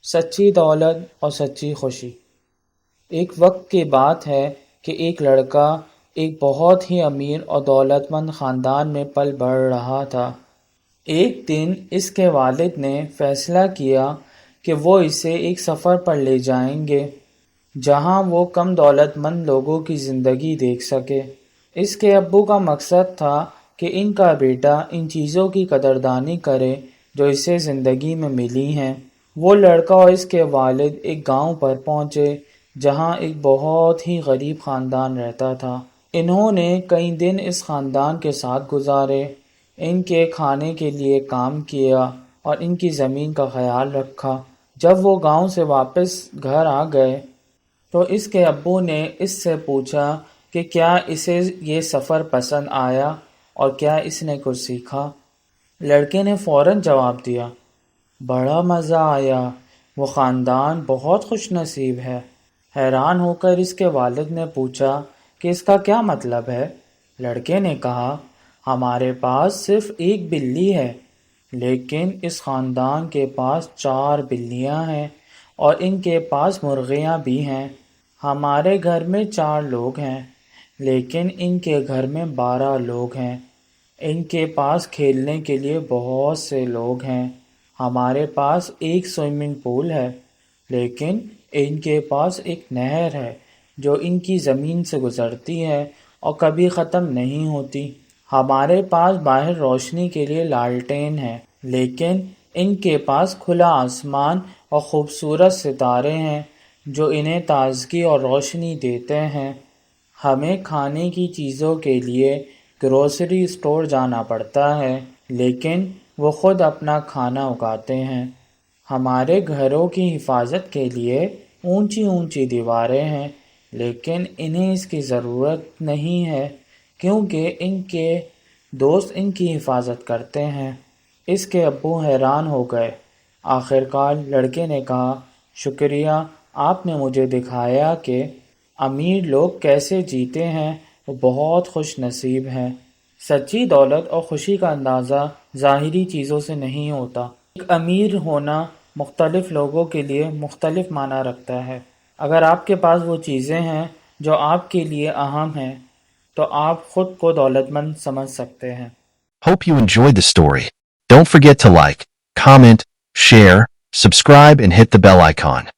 سچی دولت اور سچی خوشی۔ ایک وقت کی بات ہے کہ ایک لڑکا ایک بہت ہی امیر اور دولت مند خاندان میں پل بڑھ رہا تھا۔ ایک دن اس کے والد نے فیصلہ کیا کہ وہ اسے ایک سفر پر لے جائیں گے جہاں وہ کم دولت مند لوگوں کی زندگی دیکھ سکے۔ اس کے ابو کا مقصد تھا کہ ان کا بیٹا ان چیزوں کی قدردانی کرے جو اسے زندگی میں ملی ہیں۔ وہ لڑکا اور اس کے والد ایک گاؤں پر پہنچے جہاں ایک بہت ہی غریب خاندان رہتا تھا۔ انہوں نے کئی دن اس خاندان کے ساتھ گزارے، ان کے کھانے کے لیے کام کیا اور ان کی زمین کا خیال رکھا۔ جب وہ گاؤں سے واپس گھر آ گئے تو اس کے ابو نے اس سے پوچھا کہ کیا اسے یہ سفر پسند آیا اور کیا اس نے کچھ سیکھا۔ لڑکے نے فوراً جواب دیا، بڑا مزہ آیا، وہ خاندان بہت خوش نصیب ہے۔ حیران ہو کر اس کے والد نے پوچھا کہ اس کا کیا مطلب ہے؟ لڑکے نے کہا، ہمارے پاس صرف ایک بلی ہے لیکن اس خاندان کے پاس 4 بلیاں ہیں اور ان کے پاس مرغیاں بھی ہیں۔ ہمارے گھر میں 4 لوگ ہیں لیکن ان کے گھر میں 12 لوگ ہیں۔ ان کے پاس کھیلنے کے لیے بہت سے لوگ ہیں۔ ہمارے پاس ایک سوئمنگ پول ہے لیکن ان کے پاس ایک نہر ہے جو ان کی زمین سے گزرتی ہے اور کبھی ختم نہیں ہوتی۔ ہمارے پاس باہر روشنی کے لیے لالٹین ہے لیکن ان کے پاس کھلا آسمان اور خوبصورت ستارے ہیں جو انہیں تازگی اور روشنی دیتے ہیں۔ ہمیں کھانے کی چیزوں کے لیے گروسری اسٹور جانا پڑتا ہے لیکن وہ خود اپنا کھانا اگاتے ہیں۔ ہمارے گھروں کی حفاظت کے لیے اونچی اونچی دیواریں ہیں لیکن انہیں اس کی ضرورت نہیں ہے کیونکہ ان کے دوست ان کی حفاظت کرتے ہیں۔ اس کے ابو حیران ہو گئے۔ آخرکار لڑکے نے کہا، شکریہ، آپ نے مجھے دکھایا کہ امیر لوگ کیسے جیتے ہیں، وہ بہت خوش نصیب ہیں۔ سچی دولت اور خوشی کا اندازہ ظاہری چیزوں سے نہیں ہوتا۔ ایک امیر ہونا مختلف لوگوں کے لیے مختلف معنی رکھتا ہے۔ اگر آپ کے پاس وہ چیزیں ہیں جو آپ کے لیے اہم ہیں تو آپ خود کو دولت مند سمجھ سکتے ہیں۔ Hope you enjoyed the story. Don't forget to like, comment, share, subscribe and hit the bell icon.